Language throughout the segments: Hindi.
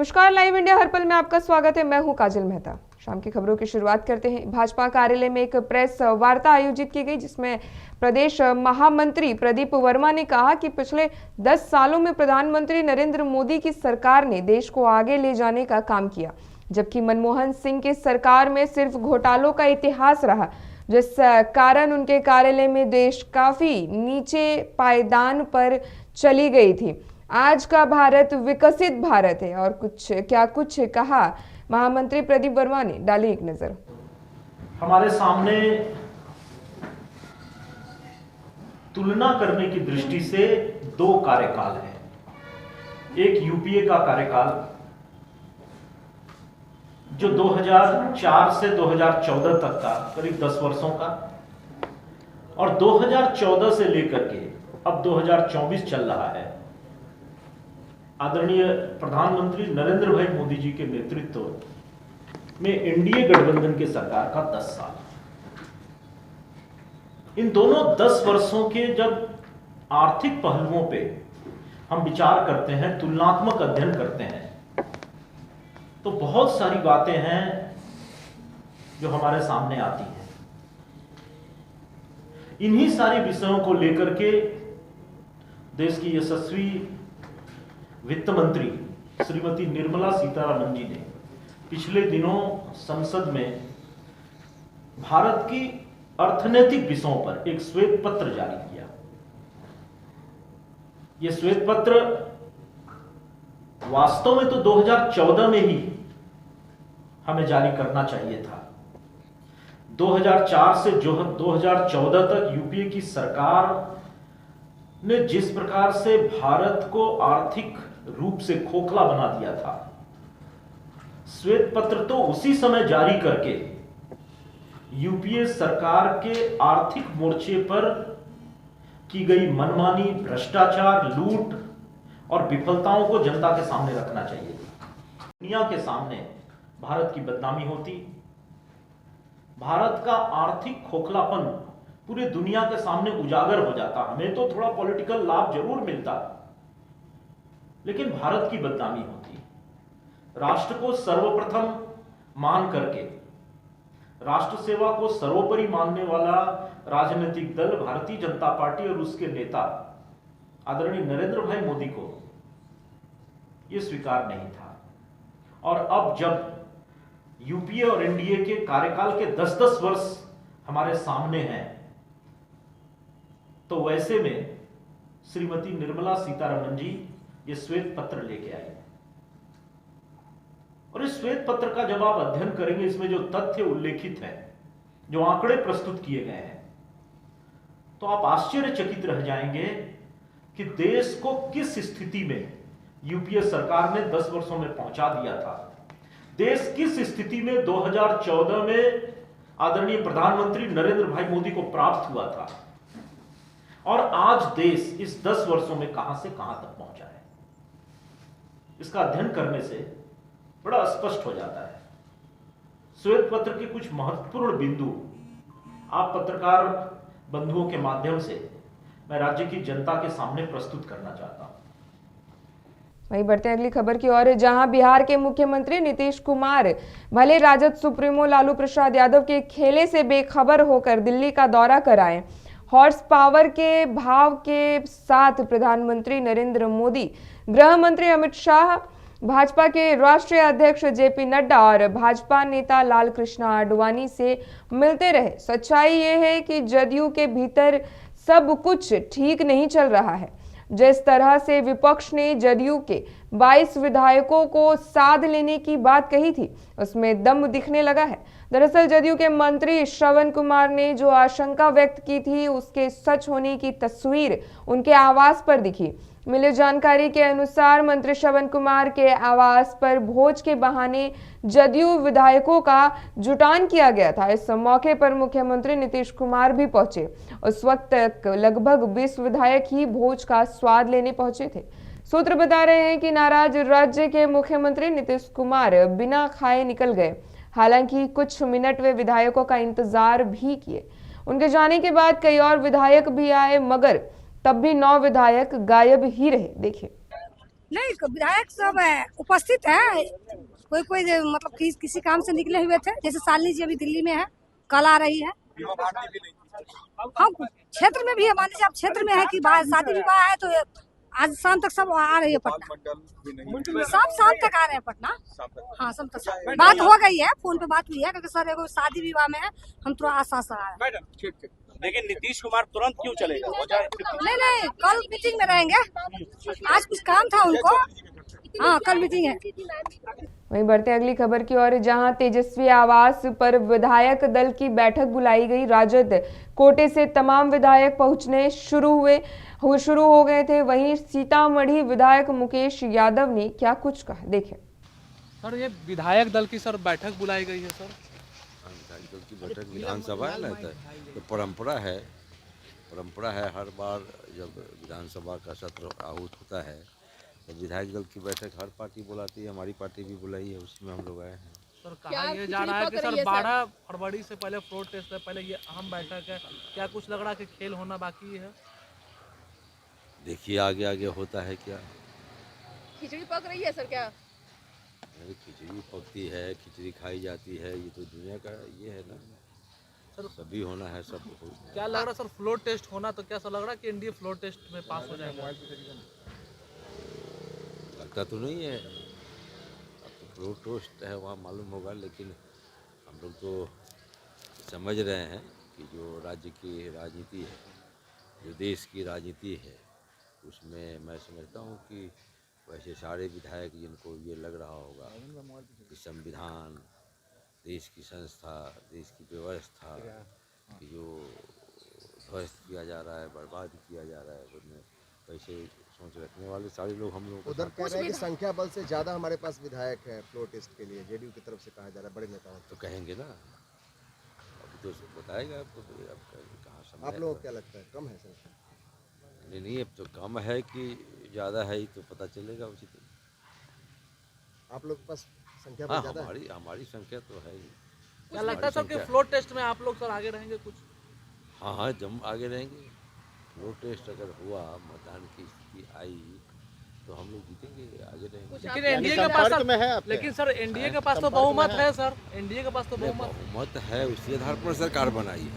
नमस्कार, लाइव इंडिया हर पल में आपका स्वागत है। मैं हूं काजल मेहता। शाम की खबरों की शुरुआत करते हैं। भाजपा कार्यालय में एक प्रेस वार्ता आयोजित की गई, जिसमें प्रदेश महामंत्री प्रदीप वर्मा ने कहा कि पिछले 10 सालों में प्रधानमंत्री नरेंद्र मोदी की सरकार ने देश को आगे ले जाने का काम किया, जबकि मनमोहन सिंह की सरकार में सिर्फ घोटालों का इतिहास रहा, जिस कारण उनके कार्यालय में देश काफी नीचे पायदान पर चली गई थी। आज का भारत विकसित भारत है। और कुछ कहा महामंत्री प्रदीप वर्मा ने, डाली एक नजर। हमारे सामने तुलना करने की दृष्टि से दो कार्यकाल हैं। एक यूपीए का कार्यकाल जो 2004 से 2014 तक का, करीब 10 वर्षों का, और 2014 से लेकर के अब 2024 चल रहा है। आदरणीय प्रधानमंत्री नरेंद्र भाई मोदी जी के नेतृत्व में एनडीए गठबंधन के सरकार का 10 साल। इन दोनों 10 वर्षों के जब आर्थिक पहलुओं पे हम विचार करते हैं, तुलनात्मक अध्ययन करते हैं, तो बहुत सारी बातें हैं जो हमारे सामने आती हैं। इन्हीं सारे विषयों को लेकर के देश की यशस्वी वित्त मंत्री श्रीमती निर्मला सीतारमण जी ने पिछले दिनों संसद में भारत की अर्थनैतिक विषयों पर एक श्वेत पत्र जारी किया। यह श्वेत पत्र वास्तव में तो 2014 में ही हमें जारी करना चाहिए था। 2004 से 2014 तक यूपीए की सरकार ने जिस प्रकार से भारत को आर्थिक रूप से खोखला बना दिया था, श्वेत पत्र तो उसी समय जारी करके यूपीए सरकार के आर्थिक मोर्चे पर की गई मनमानी, भ्रष्टाचार, लूट और विफलताओं को जनता के सामने रखना चाहिए। दुनिया के सामने भारत की बदनामी होती, भारत का आर्थिक खोखलापन पूरी दुनिया के सामने उजागर हो जाता। हमें तो थोड़ा पॉलिटिकल लाभ जरूर मिलता, लेकिन भारत की बदनामी होती। राष्ट्र को सर्वप्रथम मान करके, राष्ट्र सेवा को सर्वोपरि मानने वाला राजनीतिक दल भारतीय जनता पार्टी और उसके नेता आदरणीय नरेंद्र भाई मोदी को यह स्वीकार नहीं था। और अब जब यूपीए और एनडीए के कार्यकाल के 10-10 वर्ष हमारे सामने हैं, तो वैसे में श्रीमती निर्मला सीतारमण जी ये श्वेत पत्र लेके आई। और इस श्वेत पत्र का जब आप अध्ययन करेंगे, इसमें जो तथ्य उल्लेखित है, जो आंकड़े प्रस्तुत किए गए हैं, तो आप आश्चर्यचकित रह जाएंगे कि देश को किस स्थिति में यूपीए सरकार ने 10 वर्षों में पहुंचा दिया था। देश किस स्थिति में 2014 में आदरणीय प्रधानमंत्री नरेंद्र भाई मोदी को प्राप्त हुआ था, और आज देश इस 10 वर्षों में कहां से कहां तक पहुंचा है। इसका अध्ययन करने से बड़ा स्पष्ट हो जाता है। श्वेत पत्र के कुछ महत्वपूर्ण बिंदु आप पत्रकार बंधुओं के माध्यम से मैं राज्य की जनता के सामने प्रस्तुत करना चाहता हूं। वहीं बढ़ते हैं अगली खबर की ओर, जहां बिहार के मुख्यमंत्री नीतीश कुमार भले राजद सुप्रीमो लालू प्रसाद यादव के खेले से बेखबर होकर दिल्ली का दौरा कराएं, हॉर्स पावर के भाव के साथ प्रधानमंत्री नरेंद्र मोदी, गृह मंत्री अमित शाह, भाजपा के राष्ट्रीय अध्यक्ष जेपी नड्डा और भाजपा नेता लाल कृष्ण आडवाणी से मिलते रहे। सच्चाई ये है कि जदयू के भीतर सब कुछ ठीक नहीं चल रहा है। जिस तरह से विपक्ष ने जदयू के 22 विधायकों को साध लेने की बात कही थी, उसमें दम दिखने लगा है। दरअसल जदयू के मंत्री श्रवण कुमार ने जो आशंका व्यक्त की थी, उसके सच होने की तस्वीर उनके आवास पर दिखी। मिली जानकारी के अनुसार मंत्री श्रवण कुमार के आवास पर भोज के बहाने जदयू विधायकों का जुटान किया गया था। इस मौके पर मुख्यमंत्री नीतीश कुमार भी पहुंचे। उस वक्त लगभग 20 विधायक ही भोज का स्वाद लेने पहुंचे थे। सूत्र बता रहे हैं कि नाराज राज्य के मुख्यमंत्री नीतीश कुमार बिना खाए निकल गए। हालांकि कुछ मिनट वे विधायकों का इंतजार भी किए। उनके जाने के बाद कई और विधायक भी आए, मगर तब भी 9 विधायक गायब ही रहे। देखिए। नहीं, विधायक सब उपस्थित है। कोई कोई मतलब किसी काम से निकले हुए थे, जैसे शालिनी जी अभी दिल्ली में है, कल आ रही है। हम क्षेत्र में भी है, मान लीजिए आप क्षेत्र में है कि शादी विवाह है तो आज शाम तक सब आ रही है पटना, सब शाम तक आ रहे हैं पटना। हाँ, शाम तक बात हो गई है, फोन पे बात हुई है, क्योंकि सर एगो शादी विवाह में है, हम थोड़ा आश्वासन आ रहे हैं। लेकिन नीतीश कुमार तुरंत क्यों चलेगा? नहीं, कल मीटिंग में रहेंगे, आज कुछ काम था उनको। हाँ, कल मीटिंग है। वहीं बढ़ते अगली खबर की ओर, जहां तेजस्वी आवास पर विधायक दल की बैठक बुलाई गई। राजद कोटे से तमाम विधायक पहुंचने शुरू हो गए थे। वहीं सीतामढ़ी विधायक मुकेश यादव ने क्या कुछ कहा, देखें। सर, ये विधायक दल की सर बैठक बुलाई गई है सर। विधायक दल की बैठक विधानसभा है ना, तो परंपरा है हर बार जब विधानसभा का सत्र आहूत होता है तो विधायक दल की बैठक हर पार्टी बुलाती है, हमारी पार्टी भी बुलाई है, उसमें हम लोग आए हैं। सर, कहा यह जा रहा है कि सर 12 फरवरी से पहले फ्लोर टेस्ट है, पहले ये अहम बैठक है, क्या कुछ लग रहा है कि खेल होना बाकी है? देखिए आगे होता है क्या। खिचड़ी पक रही है सर क्या? अरे खिचड़ी पकती है, खिचड़ी खाई जाती है, ये तो दुनिया का ये है ना सर, सभी होना है सब। क्या लग रहा है सर, फ्लोर टेस्ट होना तो क्या सर लग रहा है कि एनडीए फ्लोर टेस्ट में पास हो जाएगा? लगता तो नहीं है, अब तो फ्लोर टेस्ट है वहाँ मालूम होगा, लेकिन हम लोग तो समझ रहे हैं कि जो राज्य की राजनीति है, जो देश की राजनीति है, उसमें मैं समझता हूँ कि वैसे सारे विधायक जिनको ये लग रहा होगा कि संविधान, देश की संस्था, देश की व्यवस्था की जो ध्वस्त किया जा रहा है, बर्बाद किया जा रहा है, उसमें वैसे सोच रखने वाले सारे लोग हम लोग उधर कह रहे हैं कि संख्या बल से ज़्यादा हमारे पास विधायक है फ्लोर टेस्ट के लिए, जेडीयू की तरफ से कहा जा रहा है, बड़े नेताओं तो कहेंगे ना, अभी तो बताएगा आपको, अब कहाँ समय। आप लोगों को क्या लगता है कम है संख्या? नहीं, अब तो कम है कि ज़्यादा है ही तो पता चलेगा उसी दिन। आप लोग के पास संख्या हाँ, ज़्यादा है? हमारी संख्या तो है ही। क्या लगता है सर कि फ्लोर टेस्ट में आप लोग सर आगे रहेंगे कुछ? हाँ, जम आगे रहेंगे। फ्लोर टेस्ट अगर हुआ, मतदान की स्थिति आई तो हम लोग जीतेंगे, आगे रहेंगे। लेकिन एनडीए के पास लेकिन सर एनडीए के पास तो बहुमत है सर, एनडीए के पास तो बहुमत है, उसी आधार पर सरकार बनाई है,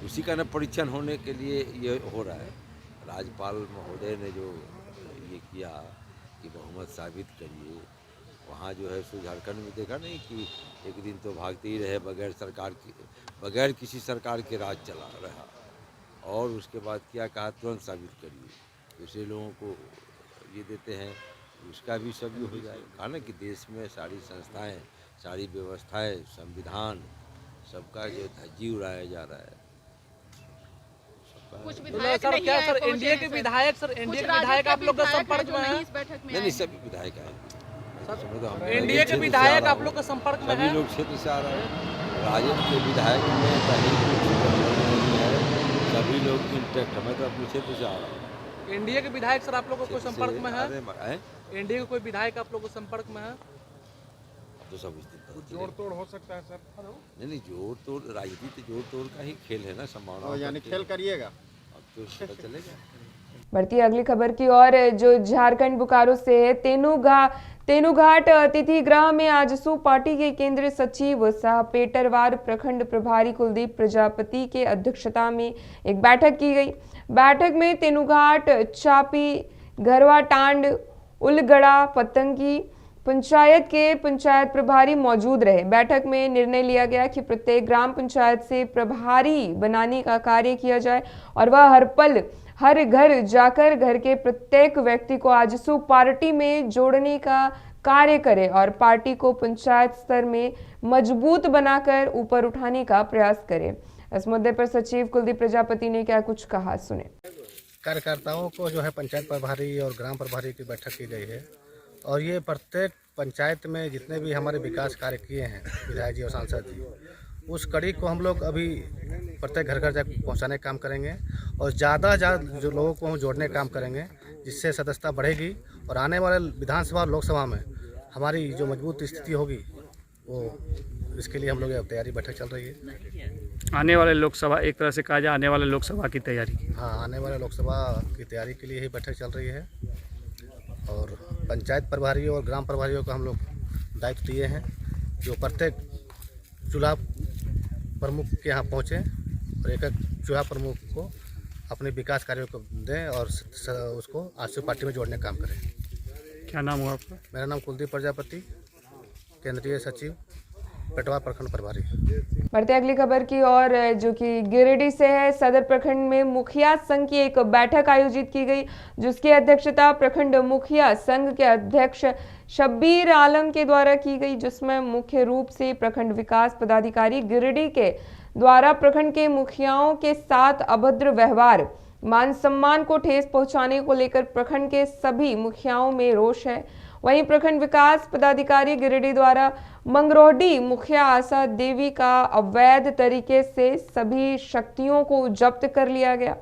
उसी का न परीक्षण होने के लिए ये हो रहा है। राज्यपाल महोदय ने जो ये किया कि बहुमत साबित करिए, वहाँ जो है सो झारखंड में देखा नहीं कि एक दिन तो भागते ही रहे बगैर किसी सरकार के राज चला रहा, और उसके बाद क्या कहा, तुरंत साबित करिए। दूसरे लोगों को ये देते हैं, उसका भी सब हो जाएगा। कहा ना कि देश में सारी संस्थाएं, सारी व्यवस्थाएं, संविधान, सबका जो धज्जी उड़ाया जा रहा है। कुछ विधायक सर क्या सर एनडीए के विधायक आप लोग के संपर्क में हैं? नहीं, सभी विधायक आए। एनडीए के विधायक आप लोग के संपर्क में हैं? सभी लोग क्षेत्र से आ रहे हैं। राजद के विधायक में सभी लोग इंटैक्ट, मैं तो अपने क्षेत्र से आ रहा हूँ। एनडीए के विधायक सर आप लोग को कोई संपर्क में है? एनडीए के कोई विधायक आप लोग को संपर्क में है? तो सब स्थिति जोड़ तोड़ हो सकता है सर? नहीं, जोड़ तोड़, राजनीति तो जोड़ तोड़ का ही खेल है ना, संभावना। यानी खेल करिएगा, अब तो पता चलेगा। बढ़ती अगली खबर की ओर, जो झारखंड बोकारो से है। तेनुघाट अतिथि गृह में आजसू पार्टी के केंद्रीय सचिव सह पेटरवार प्रखंड प्रभारी कुलदीप प्रजापति के अध्यक्षता में एक बैठक की गई। बैठक में तेनुघाट, चापी, घरवा टांड, उलगड़ा, पतंगी पंचायत के पंचायत प्रभारी मौजूद रहे। बैठक में निर्णय लिया गया कि प्रत्येक ग्राम पंचायत से प्रभारी बनाने का कार्य किया जाए और वह हर पल हर घर जाकर घर के प्रत्येक व्यक्ति को आजसू पार्टी में जोड़ने का कार्य करे और पार्टी को पंचायत स्तर में मजबूत बनाकर ऊपर उठाने का प्रयास करे। इस मुद्दे पर सचिव कुलदीप प्रजापति ने क्या कुछ कहा, सुने। कार्यकर्ताओं को जो है पंचायत प्रभारी और ग्राम प्रभारी की बैठक की गई है, और ये प्रत्येक पंचायत में जितने भी हमारे विकास कार्य किए हैं विधायक जी और सांसद जी, उस कड़ी को हम लोग अभी प्रत्येक घर घर जाकर पहुंचाने का काम करेंगे और ज़्यादा जो लोगों को हम जोड़ने का काम करेंगे, जिससे सदस्यता बढ़ेगी और आने वाले विधानसभा और लोकसभा में हमारी जो मजबूत स्थिति होगी, वो इसके लिए हम लोग तैयारी बैठक चल रही है। आने वाले लोकसभा, एक तरह से कहा जाए आने वाले लोकसभा की तैयारी। हाँ, आने वाले लोकसभा की तैयारी के लिए ही बैठक चल रही है और पंचायत प्रभारियों और ग्राम प्रभारियों को हम लोग दायित्व दिए हैं, जो प्रत्येक चूल्हा प्रमुख के यहाँ पहुँचें और एक चूल्हा प्रमुख को अपने विकास कार्यों को दें और उसको आरसीओ पार्टी में जोड़ने का काम करें। क्या नाम हुआ आपका? मेरा नाम कुलदीप प्रजापति, केंद्रीय सचिव, पेटवा प्रखंड प्रभारी। बढ़ते अगली खबर की ओर, जो कि गिरिडीह से है। सदर प्रखंड में मुखिया संघ की एक बैठक आयोजित की गई, जिसकी अध्यक्षता प्रखंड मुखिया संघ के अध्यक्ष शब्बीर आलम के द्वारा की गई, जिसमें मुख्य रूप से प्रखंड विकास पदाधिकारी गिरिडीह के द्वारा प्रखंड के मुखियाओं के साथ अभद्र व्यवहार, मान सम्मान को ठेस पहुंचाने को लेकर प्रखंड के सभी मुखियाओं में रोष है। वहीं प्रखंड विकास पदाधिकारी गिरिडीह द्वारा मंगरोहडी मुखिया आशा देवी का अवैध तरीके से सभी शक्तियों को जब्त कर लिया गया,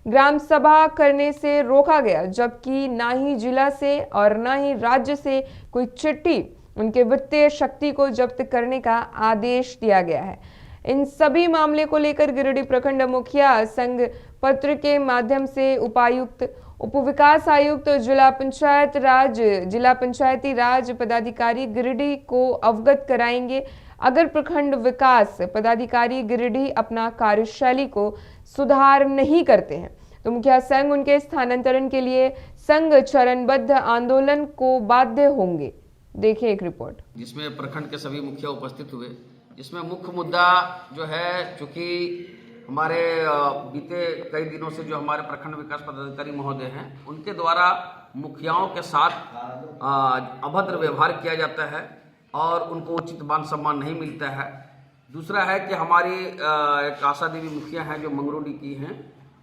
ग्राम सभा करने से रोका गया, जबकि ना ही जिला से और ना ही राज्य से कोई चिट्ठी उनके वित्तीय शक्ति को जब्त करने का आदेश दिया गया है। इन सभी मामले को लेकर गिरिडीह प्रखंड मुखिया संघ पत्र के माध्यम से उपायुक्त, उप विकास आयुक्त, जिला पंचायती राज पदाधिकारी गिरिडीह को अवगत कराएंगे। अगर प्रखंड विकास पदाधिकारी गिरिडीह अपना कार्यशैली को सुधार नहीं करते हैं तो मुखिया संघ उनके स्थानांतरण के लिए संघ चरणबद्ध आंदोलन को बाध्य होंगे। देखिए एक रिपोर्ट, जिसमें प्रखंड के सभी मुखिया उपस्थित हुए, जिसमें मुख्य मुद्दा जो है, चूँकि हमारे बीते कई दिनों से जो हमारे प्रखंड विकास पदाधिकारी महोदय हैं, उनके द्वारा मुखियाओं के साथ अभद्र व्यवहार किया जाता है और उनको उचित मान सम्मान नहीं मिलता है। दूसरा है कि हमारी एक आशा देवी मुखिया हैं जो मंगरोडी की हैं,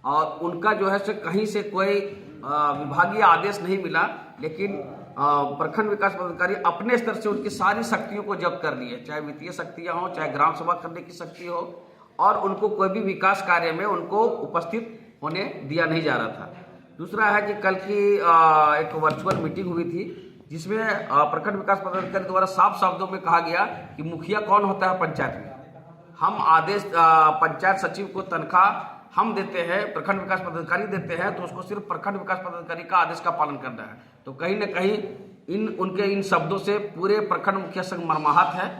और उनका जो है कहीं से कोई विभागीय आदेश नहीं मिला, लेकिन प्रखंड विकास पदाधिकारी अपने स्तर से उनकी सारी शक्तियों को जब्त कर लिए, चाहे वित्तीय शक्तियाँ हों, चाहे ग्राम सभा करने की शक्ति हो, और उनको कोई भी विकास कार्य में उनको उपस्थित होने दिया नहीं जा रहा था। दूसरा है कि कल की एक वर्चुअल मीटिंग हुई थी, जिसमें प्रखंड विकास पदाधिकारी द्वारा साफ शब्दों में कहा गया कि मुखिया कौन होता है पंचायत में। हम आदेश पंचायत सचिव को तनख्वाह हम देते हैं, प्रखंड विकास पदाधिकारी देते हैं, तो उसको सिर्फ प्रखंड विकास पदाधिकारी का आदेश का पालन करना है। तो कहीं न कहीं उनके इन शब्दों से पूरे प्रखंड मुखिया संघ मर्माहत है,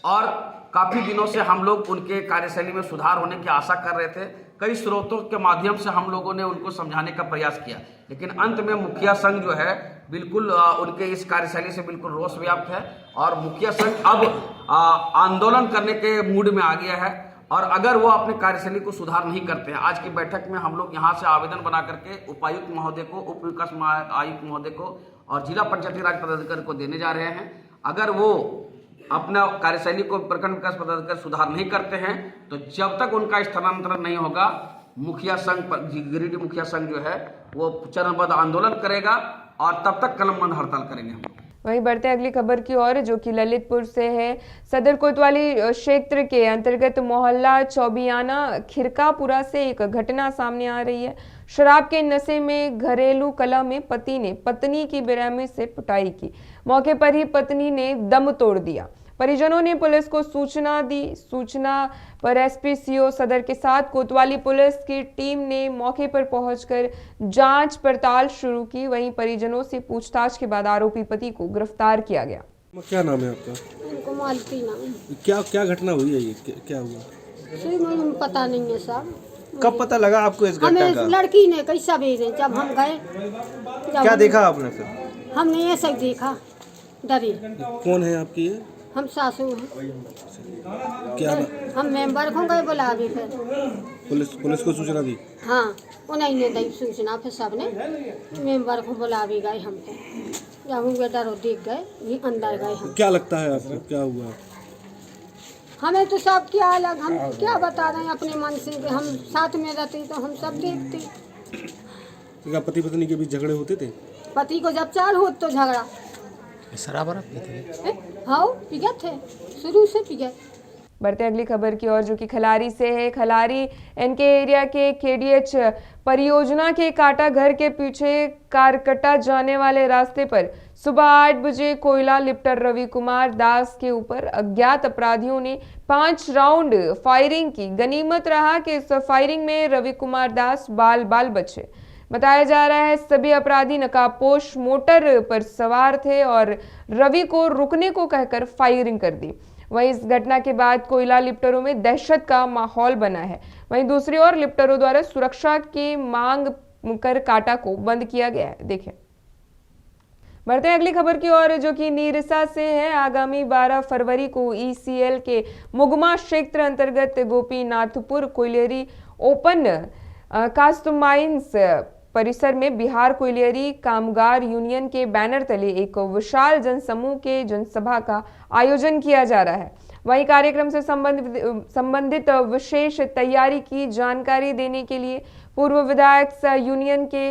और काफ़ी दिनों से हम लोग उनके कार्यशैली में सुधार होने की आशा कर रहे थे। कई स्रोतों के माध्यम से हम लोगों ने उनको समझाने का प्रयास किया, लेकिन अंत में मुखिया संघ जो है बिल्कुल उनके इस कार्यशैली से बिल्कुल रोष व्याप्त है, और मुखिया संघ अब आंदोलन करने के मूड में आ गया है। और अगर वो अपने कार्यशैली को सुधार नहीं करते हैं, आज की बैठक में हम लोग यहाँ से आवेदन बना करके उपायुक्त महोदय को, उप विकास आयुक्त महोदय को और जिला पंचायती राज पदाधिकारी को देने जा रहे हैं। अगर वो अपना कार्यशैली को प्रखंड विकास पदाधिकारी सुधार नहीं करते हैं, तो जब तक उनका स्थानांतरण नहीं होगा, मुखिया संघ, गिरिडीह मुखिया संघ जो है वो चरणबद्ध आंदोलन करेगा, और तब तक कलमबंद हड़ताल करेंगे हम लोग। वहीं बढ़ते अगली खबर की ओर, जो कि ललितपुर से है। सदर कोतवाली क्षेत्र के अंतर्गत मोहल्ला चौबियाना खिरकापुरा से एक घटना सामने आ रही है। शराब के नशे में घरेलू कलह में पति ने पत्नी की बेरहमी से पिटाई की। मौके पर ही पत्नी ने दम तोड़ दिया। परिजनों ने पुलिस को सूचना दी। सूचना पर एसपी सीओ सदर के साथ कोतवाली पुलिस की टीम ने मौके पर पहुंचकर जांच पड़ताल शुरू की। वहीं परिजनों से पूछताछ के बाद आरोपी पति को गिरफ्तार किया गया। क्या नाम है आपका? इनको मालती नाम। क्या घटना हुई है ये? क्या हुआ? पता नहीं है साहब। कब पता लगा आपको इस घटना का? लड़की ने कई सवेरे जब हम गए। क्या देखा आपने फिर? हमने ये सब देखा, डरे। कौन है आपकी ये? हम सासू हैं। क्या हम मेंबर को गए बुलावे, फिर पुलिस को सूचना दी? हाँ, उन्हीं ने दी सूचना, फिर सबने मेंबर को बुलावे गए। हमको जब हम डरो देख गए, ये अंदर गए। हम क्या लगता है आपको क्या हुआ? हमें तो सब क्या अलग, हम क्या बता रहे हैं अपने मन से। हम साथ में रहते तो हम सब देखते। क्या पति पत्नी के बीच झगड़े होते थे? पति को जब चार हो तो झगड़ा। शराब पीते? हाँ, पिया थे, शुरू से पिया। बढ़ते अगली खबर की ओर, जो कि खलारी से है। खलारी एनके एरिया के केडीएच परियोजना के काटा घर के पीछे कारकटा जाने वाले रास्ते पर सुबह 8 बजे कोयला लिफ्टर रवि कुमार दास के ऊपर अज्ञात अपराधियों ने 5 राउंड फायरिंग की। गनीमत रहा कि इस फायरिंग में रवि कुमार दास बाल बचे। बताया जा रहा है सभी अपराधी नकाबपोश मोटर पर सवार थे और रवि को रुकने को कहकर फायरिंग कर दी। वहीं इस घटना के बाद कोयला लिफ्टरों में दहशत का माहौल बना है। वहीं दूसरी ओर लिफ्टरों द्वारा सुरक्षा की मांग कर काटा को बंद किया गया है। देखें, बढ़ते हैं अगली खबर की ओर, जो कि नीरसा से है। आगामी 12 फरवरी को ईसीएल के मुगमा क्षेत्र अंतर्गत गोपीनाथपुर कोयलेरी ओपन कास्ट माइंस परिसर में बिहार कोयलेरी कामगार यूनियन के बैनर तले एक विशाल जनसमूह के जनसभा का आयोजन किया जा रहा है। वहीं कार्यक्रम से संबंधित विशेष तैयारी की जानकारी देने के लिए पूर्व विधायक यूनियन के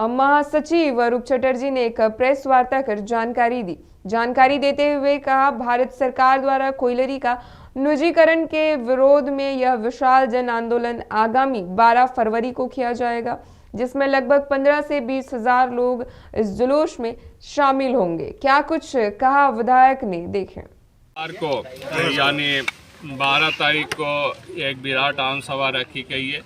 महासचिव रूप चटर्जी ने एक प्रेस वार्ता कर जानकारी दी। जानकारी देते हुए कहा, भारत सरकार द्वारा कोयलेरी का निजीकरण के विरोध में यह विशाल जन आंदोलन आगामी 12 फरवरी को किया जाएगा, जिसमें लगभग 15 से 20 हजार लोग इस जुलूस में शामिल होंगे। क्या कुछ कहा विधायक ने, देखें। को यानी 12 तारीख को एक विराट आम सभा रखी गई है,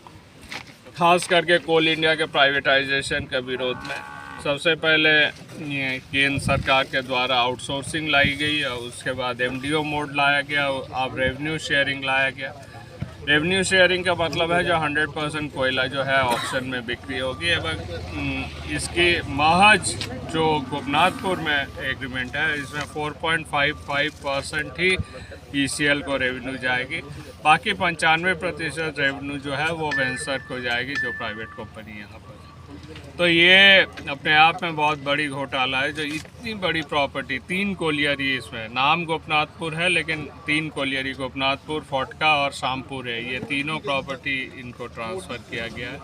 खास करके कोल इंडिया के प्राइवेटाइजेशन के विरोध में। सबसे पहले केंद्र सरकार के द्वारा आउटसोर्सिंग लाई गई और उसके बाद एमडीओ मोड लाया गया, अब रेवेन्यू शेयरिंग लाया गया। रेवेन्यू शेयरिंग का मतलब है जो 100% कोयला जो है ऑप्शन में बिक्री होगी एवं इसकी महज जो गोपनाथपुर में एग्रीमेंट है इसमें 4.55% ही ईसीएल को रेवेन्यू जाएगी, बाकी 95% रेवेन्यू जो है वो वेंचर को जाएगी जो प्राइवेट कंपनी यहाँ पर। तो ये अपने आप में बहुत बड़ी घोटाला है, जो इतनी बड़ी प्रॉपर्टी 3 कोलियरी, इसमें नाम गोपनाथपुर है लेकिन 3 कोलियरी गोपनाथपुर, फोटका और शामपुर है, ये तीनों प्रॉपर्टी इनको ट्रांसफ़र किया गया है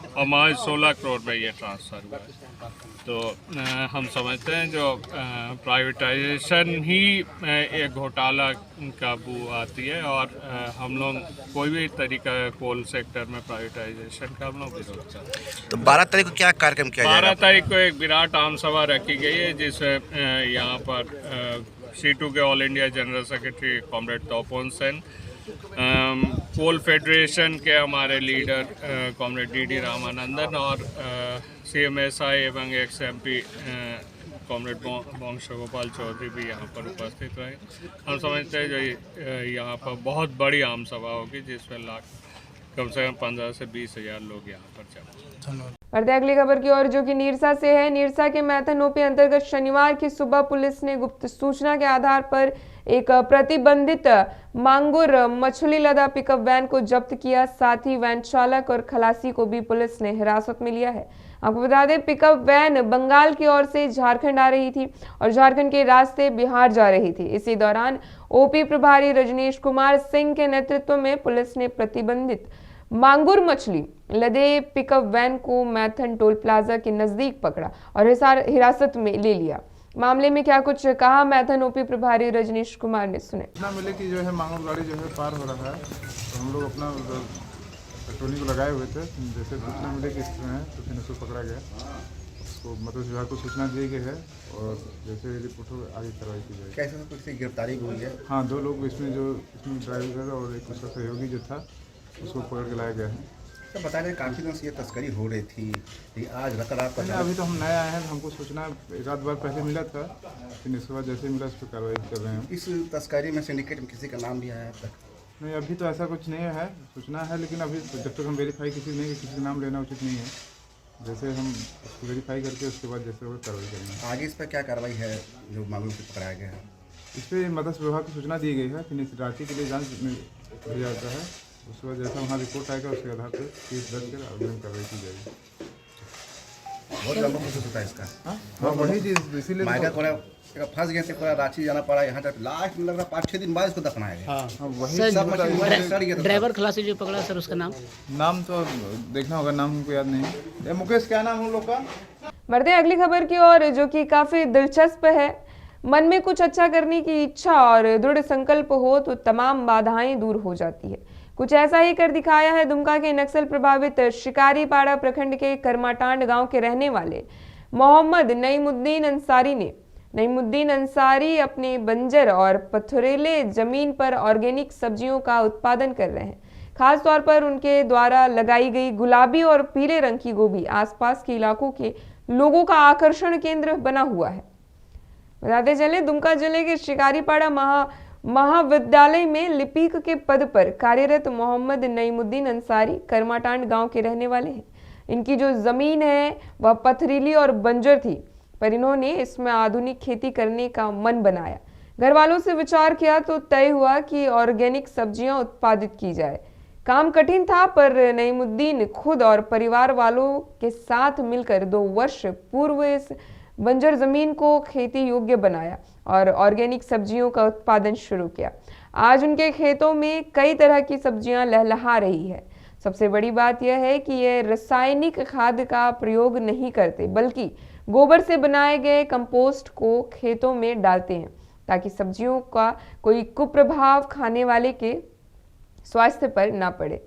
और महज 16 करोड़ में ये ट्रांसफ़र हुआ है। तो हम समझते हैं जो प्राइवेटाइजेशन ही एक घोटाला का बू आती है और हम लोग कोई भी तरीका कोल सेक्टर में प्राइवेटाइजेशन का हम लोग विरोध करते हैं। तो 12 तारीख को क्या कार्यक्रम किया जाएगा? 12 तारीख को एक विराट आम सभा रखी गई है जिसमें यहाँ पर C2 के all India general secretary comrade Tapan Sen, coal federation के हमारे लीडर कॉमरेड DD रामानंदन और CMSI एवं XMP कॉमरेड वंशगोपाल चौधरी भी यहाँ पर उपस्थित रहे। हम समझते हैं जो यहाँ पर बहुत बड़ी आम सभा होगी जिसमें कम से कम 15 से 20 हजार लोग यहाँ पर जमा। बढ़ते अगली खबर की ओर, जो कि नीरसा से है। नीरसा के मैथन ओपी अंतर्गत शनिवार की सुबह पुलिस ने गुप्त सूचना के आधार पर एक प्रतिबंधित मांगुर मछली लदा पिकअप वैन को जब्त किया। साथ ही वैन चालक और खलासी को भी पुलिस ने हिरासत में लिया है। आपको बता दें, पिकअप वैन बंगाल की ओर से झारखंड आ रही थी और झारखंड के रास्ते बिहार जा रही थी। इसी दौरान ओपी प्रभारी रजनीश कुमार सिंह के नेतृत्व में पुलिस ने प्रतिबंधित मांगुर मछली लदे पिकअप वैन को मैथन टोल प्लाजा के नजदीक पकड़ा और हिरासत में ले लिया। मामले में क्या कुछ कहा मैथन ओपी प्रभारी रजनीश कुमार ने, सुने। इतना मिले कि जो है मांगुर गाड़ी जो है पार हो रहा है, तो हम लोग अपना पेट्रोलिंग को लगाए हुए थे। जैसे सूचना मिले कि इस तरह है तो फिर उसको पकड़ा गया, उसको मत्स्य विभाग को सूचना दी गई है और जैसे रिपोर्ट हो आगे कार्रवाई की जाएगी। कैसे कुछ गिरफ्तारी हुई है? हाँ, 2 लोग इसमें जो इसमें ड्राइवर और एक उसका सहयोगी जो था उसको पकड़ के लाया गया है। तो बता रहे काफ़ी दिन से ये तस्करी हो रही थी, आज रात का अभी तो हम नए आए हैं, तो हमको सूचना एक आध बार पहले मिला था, फिर इसके बाद जैसे मिला उस पर कार्रवाई कर रहे हैं। इस तस्करी में सिंडिकेट में किसी का नाम भी आया है अब तक? नहीं, अभी तो ऐसा कुछ नहीं है, सूचना है, लेकिन अभी जब तक हम वेरीफाई किसी का नाम लेना उचित नहीं है। जैसे हम उसको वेरीफाई करके उसके बाद जैसे वो कार्रवाई करेंगे। आगे इस पर क्या कार्रवाई है जो मामलों से पकड़ाया गया है? इस पर मत्स्य विभाग को सूचना दी गई है, फिर रांची के लिए जांच में भेजा जाता है। उसके बाद जैसा वहाँ रिपोर्ट आएगा उसके आधार पर केस दर्ज कर आवेदन कार्रवाई की जाएगी। बहुत लंबा प्रोसेस होता है इसका। हाँ, वही चीज़ इसीलिए फंस गए थे, पूरा रांची जाना पड़ा, यहाँ तक लास्ट में लग रहा 5-6 दिन बाद इसको दफनाया गया। हाँ, वही ड्राइवर खलासी जो पकड़ा सर, उसका नाम तो देखना होगा, नाम हमको याद नहीं। मुकेश, क्या नाम हम लोग का? बढ़ते अगली खबर की ओर, जो कि काफी दिलचस्प है। मन में कुछ अच्छा करने की इच्छा और दृढ़ संकल्प हो तो तमाम बाधाएं दूर हो जाती है। कुछ ऐसा ही कर दिखाया है दुमका के नक्सल प्रभावित शिकारीपाड़ा प्रखंड के करमाटांड गांव के रहने वाले मोहम्मद नईमुद्दीन अंसारी ने। नईमुद्दीन अंसारी अपने बंजर और पथरीले जमीन पर ऑर्गेनिक सब्जियों का उत्पादन कर रहे हैं। खास तौर पर उनके द्वारा लगाई गई गुलाबी और पीले रंग की गोभी आसपास के इलाकों के लोगों का आकर्षण केंद्र बना हुआ है। बताते चले, दुमका जिले के शिकारीपाड़ा महाविद्यालय में लिपिक के पद पर कार्यरत मोहम्मद नईमुद्दीन अंसारी करमाटांड गांव के रहने वाले हैं। इनकी जो जमीन है वह पथरीली और बंजर थी, पर इन्होंने इसमें आधुनिक खेती करने का मन बनाया। घर वालों से विचार किया तो तय हुआ कि ऑर्गेनिक सब्जियां उत्पादित की जाए। काम कठिन था, पर नईमुद्दीन खुद और परिवार वालों के साथ मिलकर 2 वर्ष पूर्व इस बंजर जमीन को खेती योग्य बनाया और ऑर्गेनिक सब्जियों का उत्पादन शुरू किया। आज उनके खेतों में कई तरह की सब्जियां लहलहा रही है। सबसे बड़ी बात यह है कि ये रासायनिक खाद का प्रयोग नहीं करते, बल्कि गोबर से बनाए गए कंपोस्ट को खेतों में डालते हैं, ताकि सब्जियों का कोई कुप्रभाव खाने वाले के स्वास्थ्य पर ना पड़े।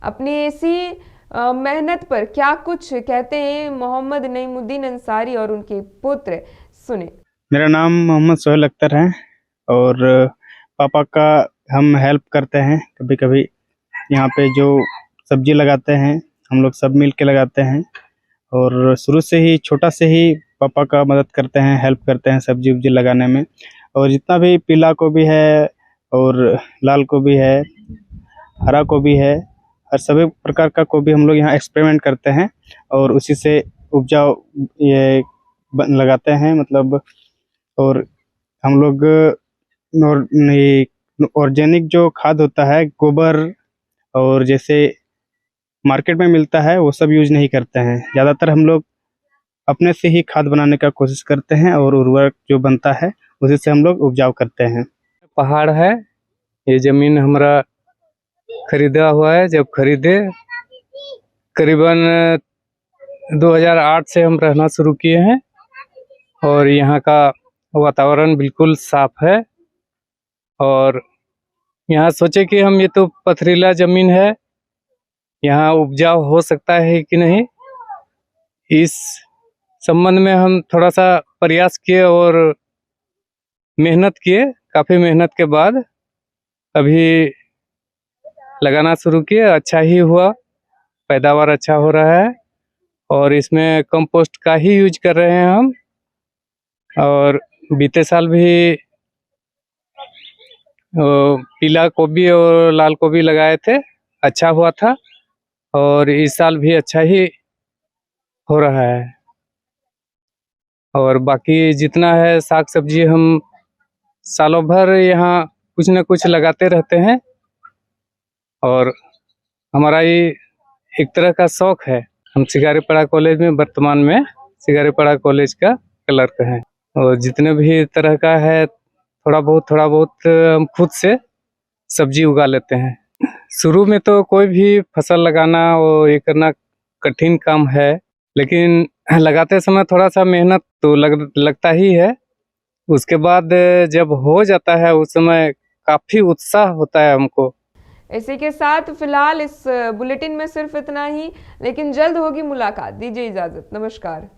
अपनी ऐसी मेहनत पर क्या कुछ कहते हैं मोहम्मद नईमुद्दीन अंसारी और उनके पुत्र, सुने। मेरा नाम मोहम्मद सोहेल अख्तर है और पापा का हम हेल्प करते हैं। कभी कभी यहाँ पे जो सब्जी लगाते हैं हम लोग सब मिल के लगाते हैं, और शुरू से ही छोटा से ही पापा का मदद करते हैं, हेल्प करते हैं सब्जी उब्जी लगाने में। और जितना भी पीला गोभी है और लाल गोभी है, हरा गोभी है, हर सभी प्रकार का गोभी हम लोग यहाँ एक्सपेरिमेंट करते हैं और उसी से उपजाऊ ये लगाते हैं मतलब। और हम लोग ऑर्गेनिक जो खाद होता है, गोबर और जैसे मार्केट में मिलता है वो सब यूज नहीं करते हैं। ज़्यादातर हम लोग अपने से ही खाद बनाने का कोशिश करते हैं और उर्वरक जो बनता है उसी से हम लोग उपजाऊ करते हैं। पहाड़ है, ये ज़मीन हमारा खरीदा हुआ है। जब खरीदे करीबन 2008 से हम रहना शुरू किए हैं और यहाँ का वातावरण बिल्कुल साफ है। और यहाँ सोचे कि हम ये तो पथरीला ज़मीन है, यहाँ उपजाऊ हो सकता है कि नहीं, इस संबंध में हम थोड़ा सा प्रयास किए और मेहनत किए। काफ़ी मेहनत के बाद अभी लगाना शुरू किए। अच्छा ही हुआ, पैदावार अच्छा हो रहा है और इसमें कंपोस्ट का ही यूज कर रहे हैं हम। और बीते साल भी पीला गोभी और लाल गोभी लगाए थे, अच्छा हुआ था और इस साल भी अच्छा ही हो रहा है। और बाकी जितना है साग सब्जी हम सालों भर यहाँ कुछ न कुछ लगाते रहते हैं और हमारा ये एक तरह का शौक है। हम शिकारीपाड़ा कॉलेज में वर्तमान में शिकारीपाड़ा कॉलेज का क्लर्क हैं और जितने भी तरह का है थोड़ा बहुत हम खुद से सब्जी उगा लेते हैं। शुरू में तो कोई भी फसल लगाना और ये करना कठिन काम है, लेकिन लगाते समय थोड़ा सा मेहनत तो लगता ही है। उसके बाद जब हो जाता है उस समय काफ़ी उत्साह होता है हमको। इसी के साथ फिलहाल इस बुलेटिन में सिर्फ इतना ही, लेकिन जल्द होगी मुलाकात। दीजिए इजाजत, नमस्कार।